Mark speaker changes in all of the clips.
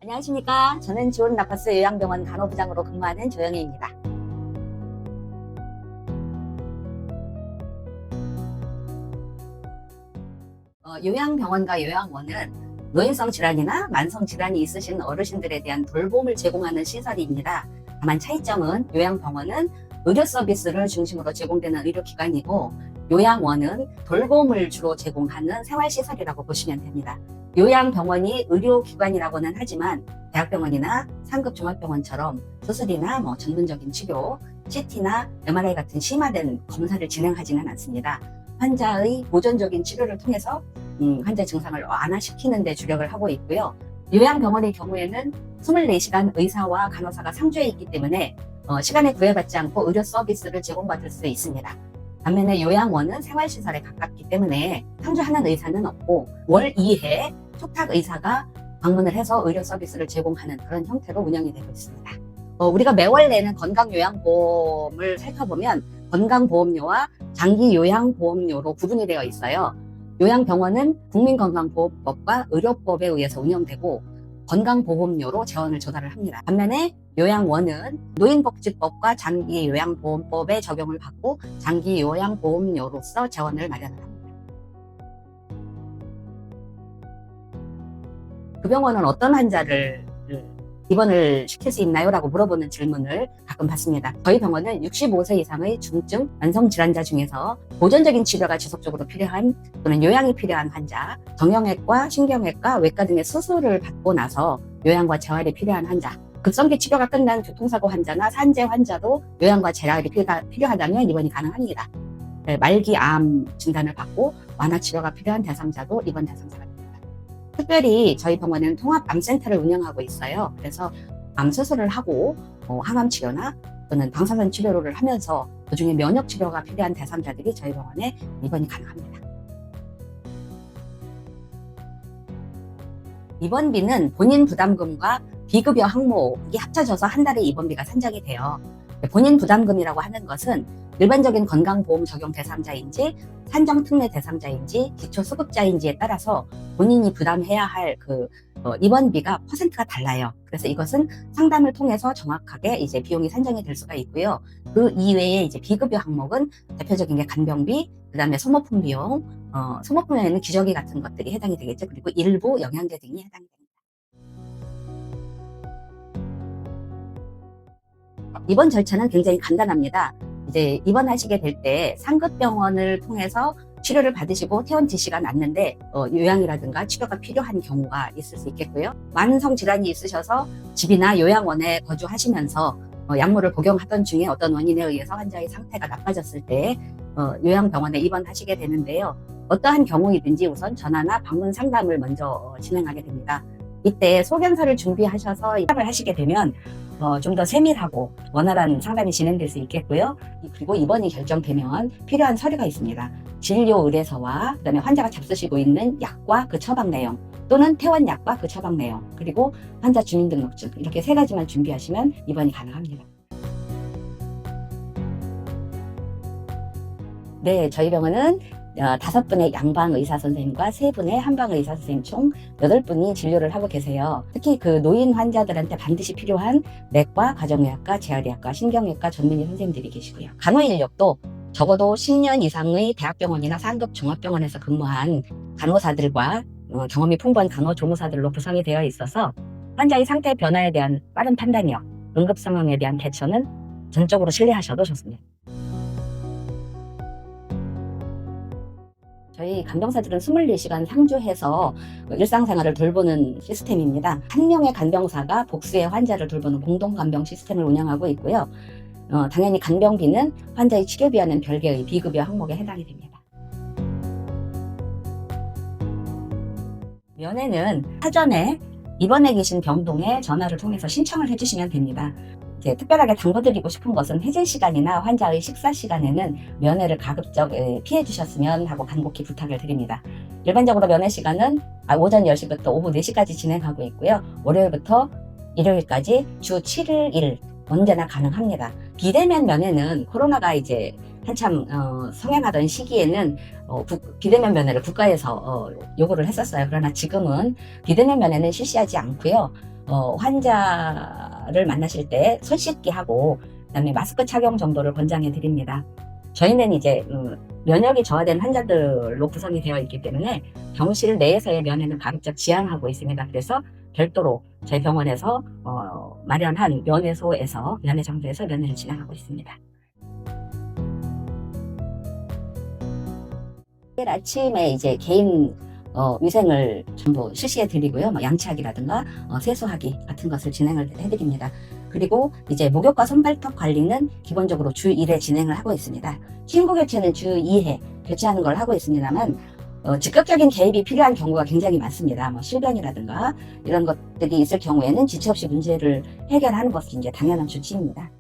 Speaker 1: 안녕하십니까. 저는 지원 라파스 요양병원 간호부장으로 근무하는 조영희입니다. 요양병원과 요양원은 노인성 질환이나 만성 질환이 있으신 어르신들에 대한 돌봄을 제공하는 시설입니다. 다만 차이점은 요양병원은 의료 서비스를 중심으로 제공되는 의료기관이고 요양원은 돌봄을 주로 제공하는 생활시설이라고 보시면 됩니다. 요양병원이 의료기관이라고는 하지만 대학병원이나 상급 종합병원처럼 수술이나 전문적인 치료, CT나 MRI 같은 심화된 검사를 진행하지는 않습니다. 환자의 보존적인 치료를 통해서 환자 증상을 완화시키는 데 주력을 하고 있고요. 요양병원의 경우에는 24시간 의사와 간호사가 상주해 있기 때문에 시간에 구애받지 않고 의료 서비스를 제공받을 수 있습니다. 반면에 요양원은 생활시설에 가깝기 때문에 상주하는 의사는 없고 월 2회 촉탁 의사가 방문을 해서 의료 서비스를 제공하는 그런 형태로 운영이 되고 있습니다. 우리가 매월 내는 건강요양보험을 살펴보면 건강보험료와 장기요양보험료로 구분이 되어 있어요. 요양병원은 국민건강보험법과 의료법에 의해서 운영되고 건강보험료로 재원을 조달을 합니다. 반면에 요양원은 노인복지법과 장기요양보험법에 적용을 받고 장기요양보험료로서 재원을 마련을 합니다. 그 병원은 어떤 환자를 입원을 시킬 수 있나요? 라고 물어보는 질문을 가끔 받습니다. 저희 병원은 65세 이상의 중증 만성질환자 중에서 보존적인 치료가 지속적으로 필요한 또는 요양이 필요한 환자, 정형외과, 신경외과, 외과 등의 수술을 받고 나서 요양과 재활이 필요한 환자, 급성기 치료가 끝난 교통사고 환자나 산재 환자도 요양과 재활이 필요하다면 입원이 가능합니다. 말기 암 진단을 받고 완화 치료가 필요한 대상자도 입원 대상자가 됩니다. 특별히 저희 병원은 통합암센터를 운영하고 있어요. 그래서 암 수술을 하고 항암 치료나 또는 방사선 치료를 하면서 그중에 면역 치료가 필요한 대상자들이 저희 병원에 입원이 가능합니다. 입원비는 본인 부담금과 비급여 항목이 합쳐져서 한 달에 입원비가 산정이 돼요. 본인 부담금이라고 하는 것은 일반적인 건강보험 적용 대상자인지 산정특례 대상자인지 기초수급자인지에 따라서 본인이 부담해야 할 입원비가 퍼센트가 달라요. 그래서 이것은 상담을 통해서 정확하게 이제 비용이 산정이 될 수가 있고요. 그 이외에 이제 비급여 항목은 대표적인 게 간병비, 그 다음에 소모품 비용, 소모품에는 기저귀 같은 것들이 해당이 되겠죠. 그리고 일부 영양제 등이 해당이 됩니다. 입원 절차는 굉장히 간단합니다. 이제 입원하시게 될 때 상급병원을 통해서 치료를 받으시고 퇴원 지시가 났는데 요양이라든가 치료가 필요한 경우가 있을 수 있겠고요. 만성 질환이 있으셔서 집이나 요양원에 거주하시면서 약물을 복용하던 중에 어떤 원인에 의해서 환자의 상태가 나빠졌을 때 요양병원에 입원하시게 되는데요. 어떠한 경우이든지 우선 전화나 방문 상담을 먼저 진행하게 됩니다. 이때 소견서를 준비하셔서 입원을 하시게 되면 좀 더 세밀하고 원활한 상담이 진행될 수 있겠고요. 그리고 입원이 결정되면 필요한 서류가 있습니다. 진료 의뢰서와 그다음에 환자가 잡수시고 있는 약과 그 처방 내용 또는 퇴원약과 그 처방 내용 그리고 환자 주민등록증 이렇게 3가지만 준비하시면 입원이 가능합니다. 네, 저희 병원은 5분의 양방 의사 선생님과 3분의 한방 의사 선생님 총 8분이 진료를 하고 계세요. 특히 그 노인 환자들한테 반드시 필요한 내과, 가정의학과, 재활의학과, 신경외과 전문의 선생님들이 계시고요. 간호 인력도 적어도 10년 이상의 대학병원이나 상급 종합병원에서 근무한 간호사들과 경험이 풍부한 간호조무사들로 구성이 되어 있어서 환자의 상태 변화에 대한 빠른 판단력, 응급 상황에 대한 대처는 전적으로 신뢰하셔도 좋습니다. 저희 간병사들은 24시간 상주해서 일상생활을 돌보는 시스템입니다. 한 명의 간병사가 복수의 환자를 돌보는 공동간병 시스템을 운영하고 있고요. 당연히 간병비는 환자의 치료비와는 별개의 비급여 항목에 해당이 됩니다. 면회는 사전에 입원해 계신 병동에 전화를 통해서 신청을 해주시면 됩니다. 특별하게 당부드리고 싶은 것은 해질 시간이나 환자의 식사 시간에는 면회를 가급적 피해 주셨으면 하고 간곡히 부탁을 드립니다. 일반적으로 면회 시간은 오전 10시부터 오후 4시까지 진행하고 있고요. 월요일부터 일요일까지 주 7일 언제나 가능합니다. 비대면 면회는 코로나가 이제 한참 성행하던 시기에는 비대면 면회를 국가에서 요구를 했었어요. 그러나 지금은 비대면 면회는 실시하지 않고요. 환자를 만나실 때 손 씻기 하고 그다음에 마스크 착용 정도를 권장해 드립니다. 저희는 이제 면역이 저하된 환자들로 구성이 되어 있기 때문에 병실 내에서의 면회는 가급적 지양하고 있습니다. 그래서 별도로 저희 병원에서 마련한 면회 장소에서 면회를 진행하고 있습니다. 내일 아침에 이제 개인 위생을 전부 실시해 드리고요. 뭐 양치하기라든가 세수하기 같은 것을 진행을 해드립니다. 그리고 이제 목욕과 손발톱 관리는 기본적으로 주 1회 진행을 하고 있습니다. 침구 교체는 주 2회 교체하는 걸 하고 있습니다만 즉각적인 개입이 필요한 경우가 굉장히 많습니다. 뭐 실변이라든가 이런 것들이 있을 경우에는 지체 없이 문제를 해결하는 것이 이제 당연한 조치입니다.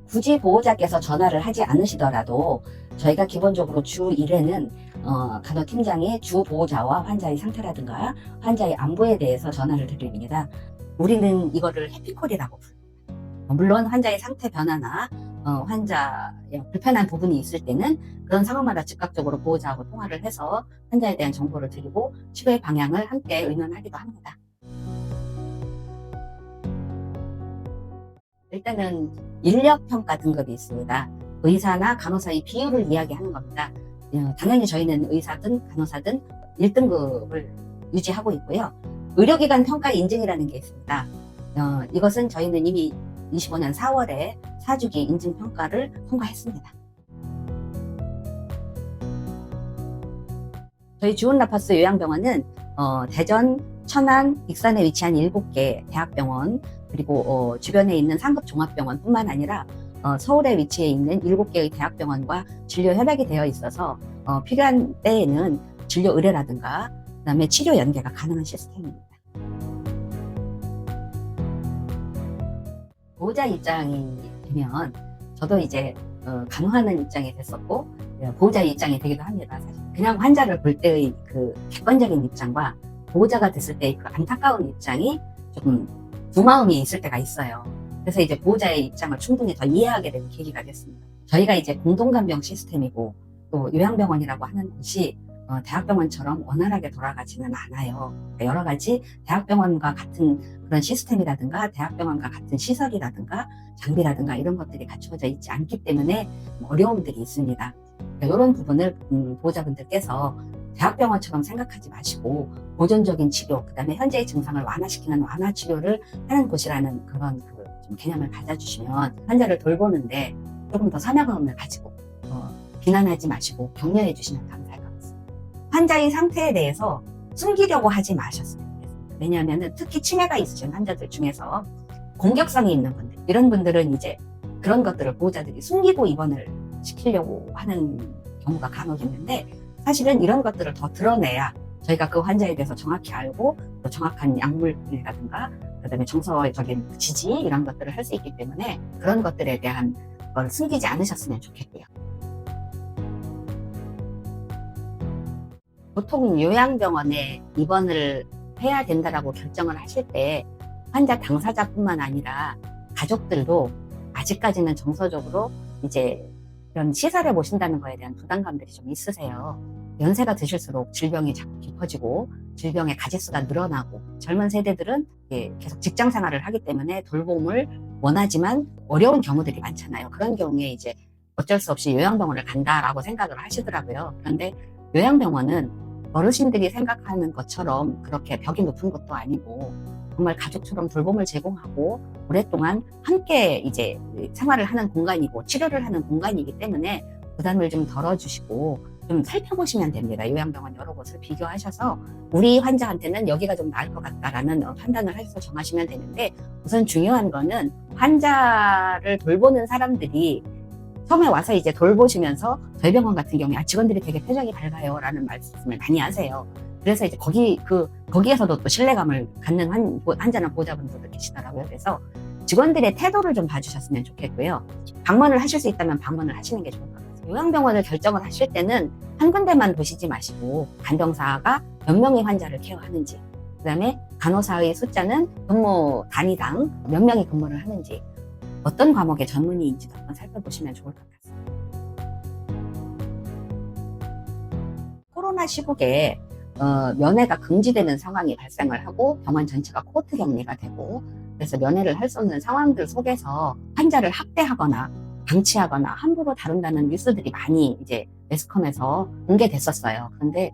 Speaker 1: 굳이 보호자께서 전화를 하지 않으시더라도 저희가 기본적으로 주 1회는 간호팀장이 주 보호자와 환자의 상태라든가 환자의 안부에 대해서 전화를 드립니다. 우리는 이거를 해피콜이라고 부릅니다. 물론 환자의 상태 변화나 환자의 불편한 부분이 있을 때는 그런 상황마다 즉각적으로 보호자하고 통화를 해서 환자에 대한 정보를 드리고 치료의 방향을 함께 의논하기도 합니다. 일단은 인력평가 등급이 있습니다. 의사나 간호사의 비율을 이야기하는 겁니다. 당연히 저희는 의사든 간호사든 1등급을 유지하고 있고요. 의료기관 평가 인증이라는 게 있습니다. 이것은 저희는 이미 25년 4월에 4주기 인증평가를 통과했습니다. 저희 주온라파스 요양병원은 대전, 천안, 익산에 위치한 7개 대학병원 그리고 주변에 있는 상급 종합병원 뿐만 아니라 서울에 위치해 있는 7개의 대학병원과 진료 협약이 되어 있어서 필요한 때에는 진료 의뢰라든가 그다음에 치료 연계가 가능한 시스템입니다. 보호자 입장이 되면 저도 이제 간호하는 입장이 됐었고 보호자의 입장이 되기도 합니다. 사실 그냥 환자를 볼 때의 그 객관적인 입장과 보호자가 됐을 때의 그 안타까운 입장이 조금 두 마음이 있을 때가 있어요. 그래서 이제 보호자의 입장을 충분히 더 이해하게 되는 계기가 됐습니다. 저희가 이제 공동간병 시스템이고 또 요양병원이라고 하는 곳이 대학병원처럼 원활하게 돌아가지는 않아요. 그러니까 여러 가지 대학병원과 같은 그런 시스템이라든가 대학병원과 같은 시설이라든가 장비라든가 이런 것들이 갖추어져 있지 않기 때문에 어려움들이 있습니다. 그러니까 이런 부분을 보호자분들께서 대학병원처럼 생각하지 마시고 보존적인 치료, 그 다음에 현재의 증상을 완화시키는 완화 치료를 하는 곳이라는 그런 좀 개념을 가져주시면 환자를 돌보는데 조금 더 사명감을 가지고 비난하지 마시고 격려해 주시면 감사할 것 같습니다. 환자의 상태에 대해서 숨기려고 하지 마셨으면 좋겠습니다. 왜냐하면 특히 치매가 있으신 환자들 중에서 공격성이 있는 분들, 이런 분들은 이제 그런 것들을 보호자들이 숨기고 입원을 시키려고 하는 경우가 간혹 있는데 사실은 이런 것들을 더 드러내야 저희가 그 환자에 대해서 정확히 알고 또 정확한 약물이라든가 그다음에 정서적인 지지 이런 것들을 할 수 있기 때문에 그런 것들에 대한 걸 숨기지 않으셨으면 좋겠고요. 보통 요양병원에 입원을 해야 된다라고 결정을 하실 때 환자 당사자뿐만 아니라 가족들도 아직까지는 정서적으로 이제 이런 시설에 모신다는 거에 대한 부담감들이 좀 있으세요. 연세가 드실수록 질병이 자꾸 깊어지고 질병의 가지수가 늘어나고 젊은 세대들은 계속 직장 생활을 하기 때문에 돌봄을 원하지만 어려운 경우들이 많잖아요. 그런 경우에 이제 어쩔 수 없이 요양병원을 간다라고 생각을 하시더라고요. 그런데 요양병원은 어르신들이 생각하는 것처럼 그렇게 벽이 높은 것도 아니고 정말 가족처럼 돌봄을 제공하고 오랫동안 함께 이제 생활을 하는 공간이고 치료를 하는 공간이기 때문에 부담을 좀 덜어주시고 좀 살펴보시면 됩니다. 요양병원 여러 곳을 비교하셔서 우리 환자한테는 여기가 좀 나을 것 같다라는 판단을 해서 정하시면 되는데 우선 중요한 거는 환자를 돌보는 사람들이 처음에 와서 이제 돌보시면서 저희 병원 같은 경우에 직원들이 되게 표정이 밝아요 라는 말씀을 많이 하세요. 그래서 이제 거기에서도 또 신뢰감을 갖는 환자나 보호자분들도 계시더라고요. 그래서 직원들의 태도를 좀 봐주셨으면 좋겠고요. 방문을 하실 수 있다면 방문을 하시는 게 좋을 것 같아요. 요양병원을 결정을 하실 때는 한 군데만 보시지 마시고 간병사가 몇 명의 환자를 케어하는지, 그 다음에 간호사의 숫자는 근무 단위당 몇 명이 근무를 하는지, 어떤 과목의 전문의인지도 한번 살펴보시면 좋을 것 같습니다. 코로나 시국에 면회가 금지되는 상황이 발생을 하고 병원 전체가 코호트 격리가 되고 그래서 면회를 할 수 없는 상황들 속에서 환자를 학대하거나 방치하거나 함부로 다룬다는 뉴스들이 많이 이제 매스컴에서 공개됐었어요. 그런데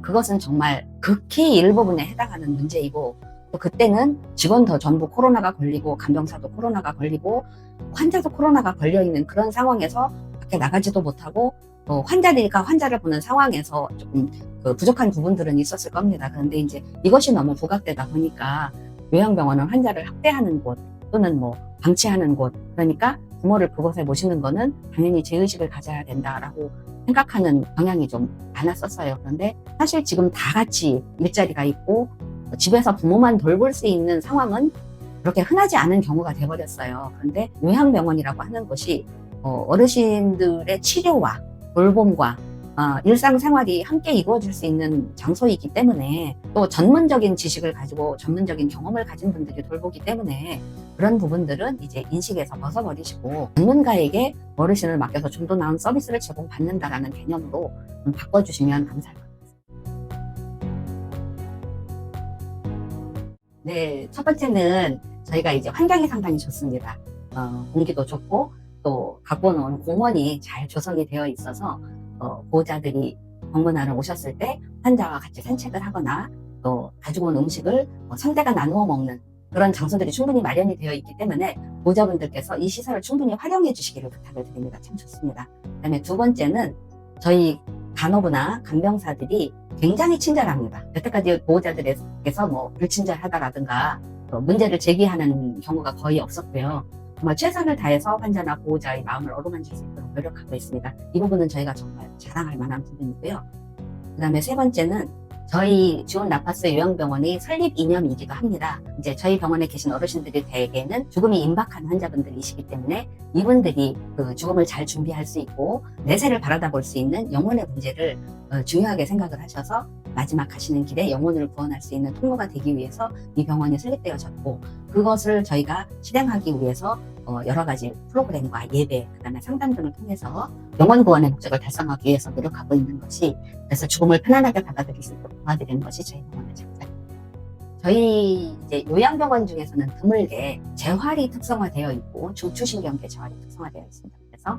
Speaker 1: 그것은 정말 극히 일부분에 해당하는 문제이고 또 그때는 직원도 전부 코로나가 걸리고 간병사도 코로나가 걸리고 환자도 코로나가 걸려있는 그런 상황에서 밖에 나가지도 못하고 또 환자들과 환자를 보는 상황에서 조금 그 부족한 부분들은 있었을 겁니다. 그런데 이제 이것이 너무 부각되다 보니까 요양병원은 환자를 학대하는 곳 또는 뭐 방치하는 곳 그러니까 부모를 그곳에 모시는 거는 당연히 죄의식을 가져야 된다라고 생각하는 경향이 좀 많았었어요. 그런데 사실 지금 다 같이 일자리가 있고 집에서 부모만 돌볼 수 있는 상황은 그렇게 흔하지 않은 경우가 돼버렸어요. 그런데 요양병원이라고 하는 것이 어르신들의 치료와 돌봄과 일상생활이 함께 이루어질 수 있는 장소이기 때문에 또 전문적인 지식을 가지고 전문적인 경험을 가진 분들이 돌보기 때문에 그런 부분들은 이제 인식에서 벗어버리시고 전문가에게 어르신을 맡겨서 좀 더 나은 서비스를 제공받는다라는 개념으로 좀 바꿔주시면 감사할 것 같습니다. 네, 첫 번째는 저희가 이제 환경이 상당히 좋습니다. 공기도 좋고 또 갖고 온 공원이 잘 조성이 되어 있어서 보호자들이 방문하러 오셨을 때 환자와 같이 산책을 하거나 또 가지고 온 음식을 상대가 나누어 먹는 그런 장소들이 충분히 마련이 되어 있기 때문에 보호자분들께서 이 시설을 충분히 활용해 주시기를 부탁을 드립니다. 참 좋습니다. 그다음에 두 번째는 저희 간호부나 간병사들이 굉장히 친절합니다. 여태까지 보호자들께서 뭐 불친절하다라든가 문제를 제기하는 경우가 거의 없었고요. 정말 최선을 다해서 환자나 보호자의 마음을 어루만질 수 있도록 노력하고 있습니다. 이 부분은 저희가 정말 자랑할 만한 부분이고요. 그 다음에 세 번째는 저희 지원 라파스 요양병원이 설립 기념이기도 합니다. 이제 저희 병원에 계신 어르신들이 대개는 죽음이 임박한 환자분들이시기 때문에 이분들이 그 죽음을 잘 준비할 수 있고 내세를 바라다 볼 수 있는 영혼의 문제를 중요하게 생각을 하셔서 마지막 가시는 길에 영혼을 구원할 수 있는 통로가 되기 위해서 이 병원이 설립되어졌고 그것을 저희가 실행하기 위해서 여러 가지 프로그램과 예배, 그다음에 상담 등을 통해서 영혼 구원의 목적을 달성하기 위해서 노력하고 있는 것이 그래서 죽음을 편안하게 받아들일 수 있도록 도와드리는 것이 저희 병원의 장점입니다. 저희 이제 요양병원 중에서는 드물게 재활이 특성화되어 있고 중추신경계 재활이 특성화되어 있습니다. 그래서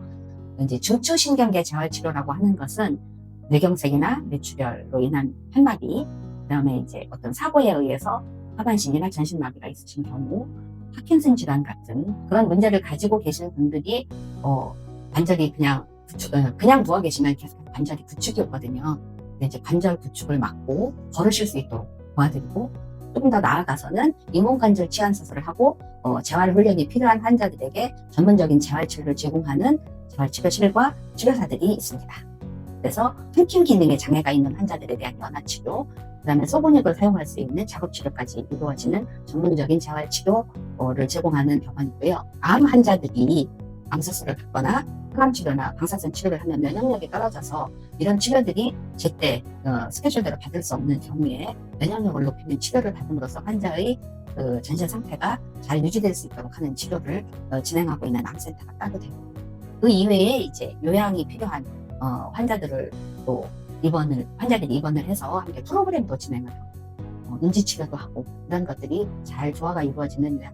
Speaker 1: 이제 중추신경계 재활 치료라고 하는 것은 뇌경색이나 뇌출혈로 인한 혈마비, 그다음에 이제 어떤 사고에 의해서 하반신이나 전신마비가 있으신 경우, 파킨슨 질환 같은 그런 문제를 가지고 계신 분들이 관절이 그냥 누워 계시면 계속 관절이 부축이 오거든요. 이제 관절 부축을 막고 걸으실 수 있도록 도와드리고 조금 더 나아가서는 인공관절 치환 수술을 하고 재활 훈련이 필요한 환자들에게 전문적인 재활 치료를 제공하는 재활치료실과 치료사들이 있습니다. 그래서 통증 기능에 장애가 있는 환자들에 대한 연화치료, 그 다음에 소근육을 사용할 수 있는 작업치료까지 이루어지는 전문적인 재활치료를 제공하는 병원이고요. 암 환자들이 암수술을 받거나 항암치료나 방사선 치료를 하면 면역력이 떨어져서 이런 치료들이 제때 스케줄대로 받을 수 없는 경우에 면역력을 높이는 치료를 받음으로써 환자의 그 전신 상태가 잘 유지될 수 있도록 하는 치료를 진행하고 있는 암센터가 따로 되고 그 이외에 이제 요양이 필요한 환자들을 또 환자들이 입원을 해서 함께 프로그램도 진행을 하고 인지치료도 하고 이런 것들이 잘 조화가 이루어지는 요양